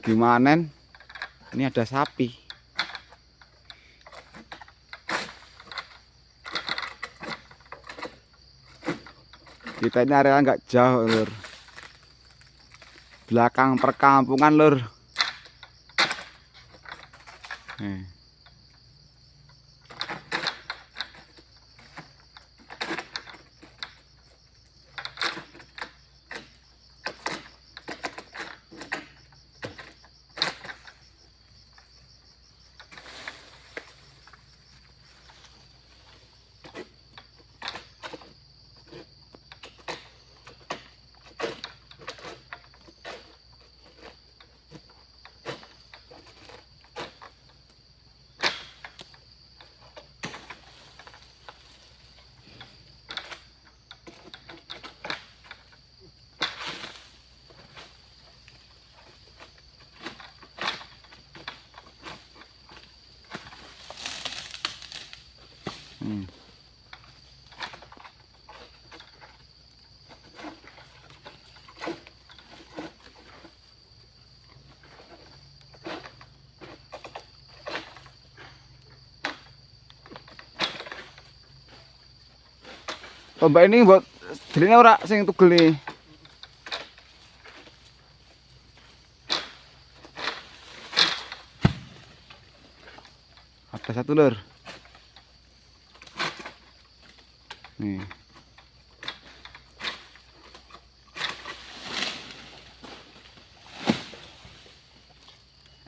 lagi manen. Ini ada sapi. Kita ini area nggak jauh lur, belakang perkampungan lur. Oh, mbak ini buat jadinya ora sing tugel nih. Ada satu lur. Nih.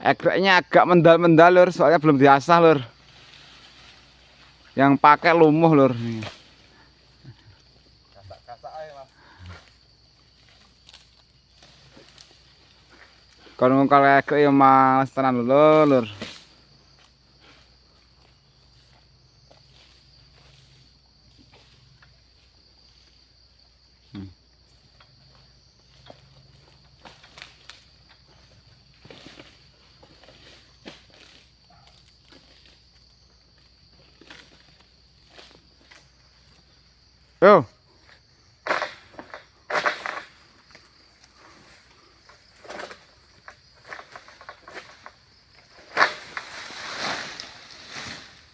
Ekreknya agak mendal-mendal lur, soalnya belum diasah lur. Yang pakai lumuh lur. Nih. Kalau ekrek ya mas tenan lur. Yo.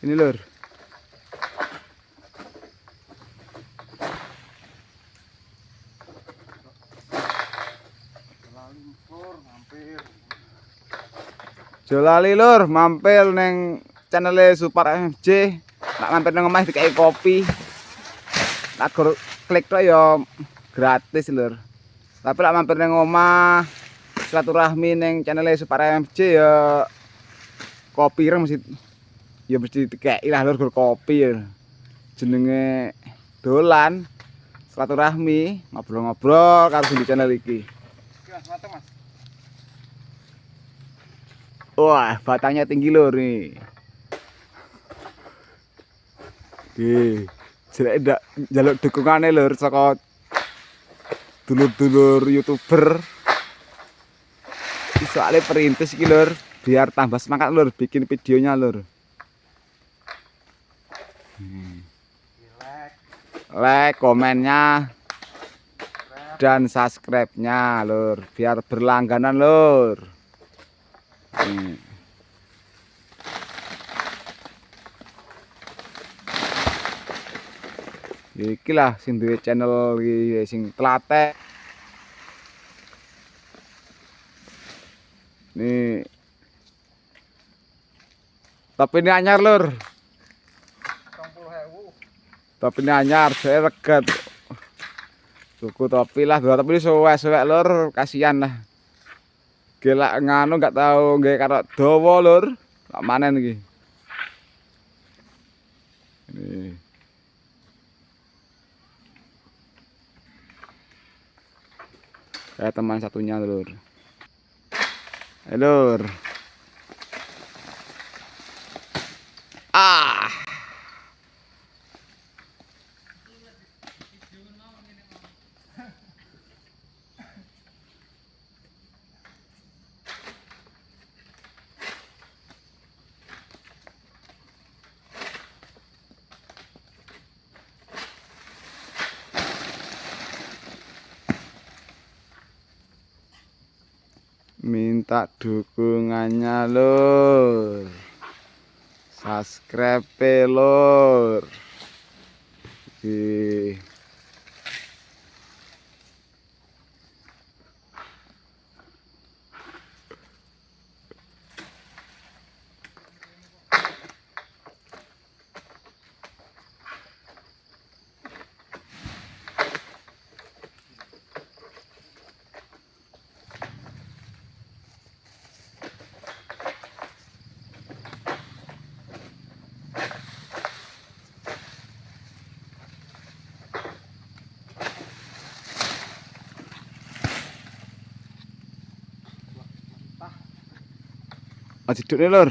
Ini lur. Jolali lur, mampir neng channel Super MFJ. Nak mampir nang omah dikai kopi. Tak klik tok ya gratis lur. Tapi lak mampir nang omah silaturahmi neng channel Super MFJ ya kopi reng mesti ya mesti dikei lah lur kopi ya. Jenenge dolan silaturahmi ngobrol-ngobrol karo di channel iki. Mas. Wah, batangnya tinggi lur nih. Jelek ndak njaluk dukungane lur saka dulur-dulur YouTuber. Soalnya perintis iki lur, biar tambah semangat lur bikin videonya lur. Like, komennya dan subscribe-nya lur, biar berlangganan lur. Iki lah sing duwe channel iki sing telatek. Nih. Tapi ini anyar lur. 20.000. Tapi ini anyar, saya reget. Tuku topi lah, tapi suwek-suwek lur, kasihan lah. Gila nganu nggak tahu nggak karo dawa lur. Tak manen iki. Ini. Kayak teman satunya lur. Lur. Ah. minta dukungannya lur. Subscribe lur. Ih. Masih duduk nih lur.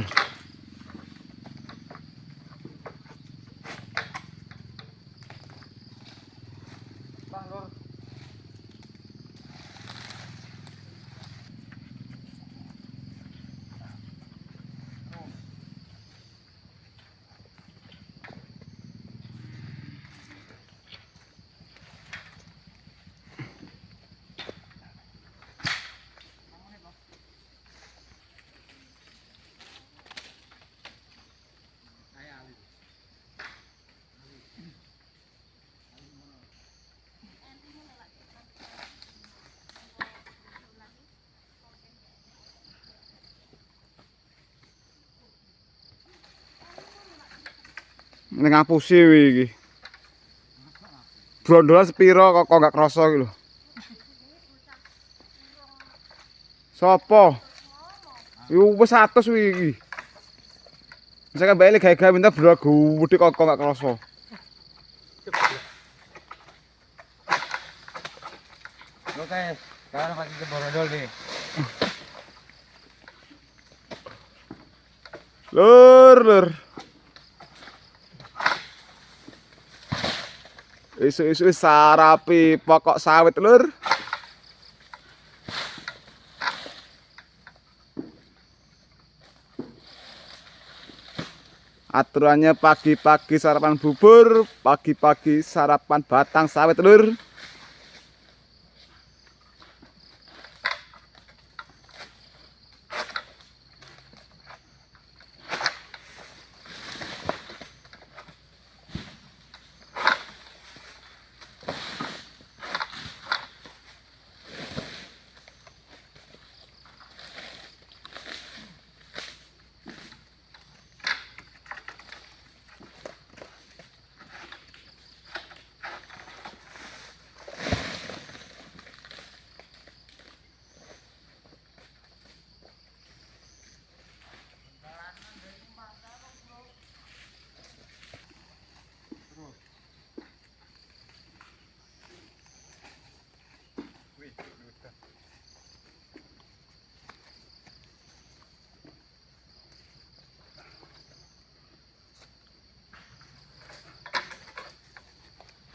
Ini ngapusi iki. Brondolan sepiro kok gak krasa iki lho. Sopo? Yo wis 100 iki. Saya balik gawe-gawe minta bro gede kok gak krasa. Oke, sekarang pakai ke borondol nih. Lur. Isu-isu sarapi pokok sawit lur. Aturannya pagi-pagi sarapan bubur, pagi-pagi sarapan batang sawit lur.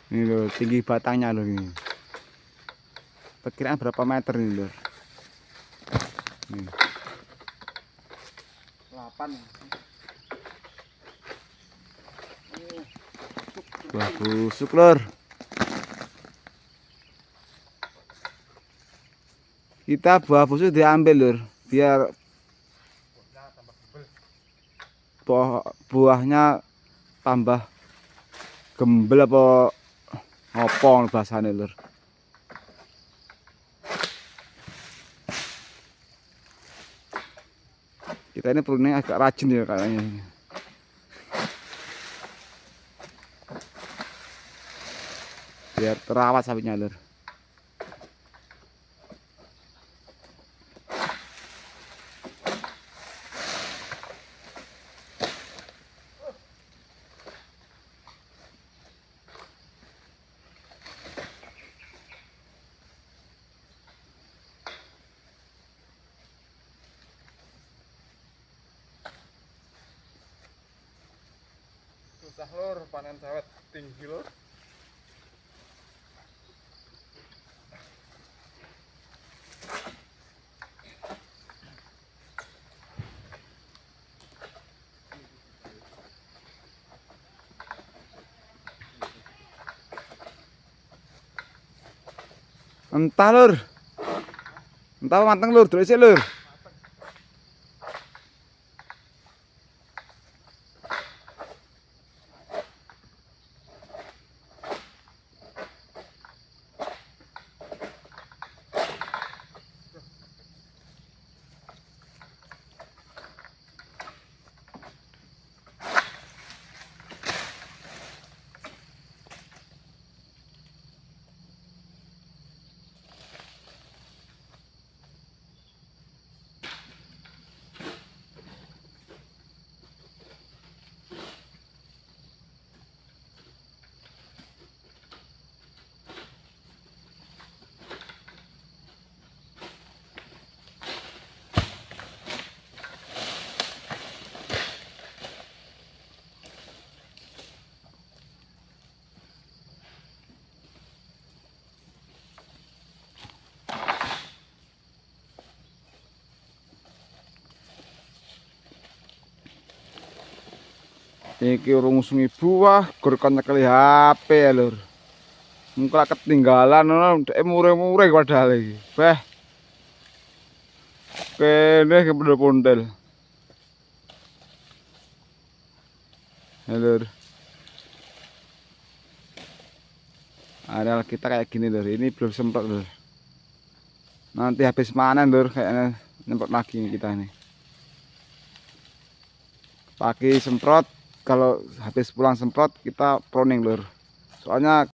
Ini loh, tinggi batangnya loh ini. Perkiraan berapa meter ini loh? Nih. 8. Buah busuk lur. Kita buah busuk diambil lur, biar buahnya tambah gembel apa ngopong bahasane lur. Kita ini perlu agak rajin ya kayaknya. Biar terawat sapinya lur. Susah lur, panen sawit tinggi lur. Entah lur. Entah mateng lur, terus lur. Iki urung usung ibu wah gur kon nyekeli HP ya lur. Engko lak ketinggalan ngono dhek mure-mure padahal iki. Beh. Kene kepondel-pondel. Ya lur. Areal kita kayak gini lur. Ini belum semprot lur. Nanti habis panen lur kayaknya nyemprot lagi kita nih. Pagi semprot, kalau habis pulang semprot kita pruning lur. Soalnya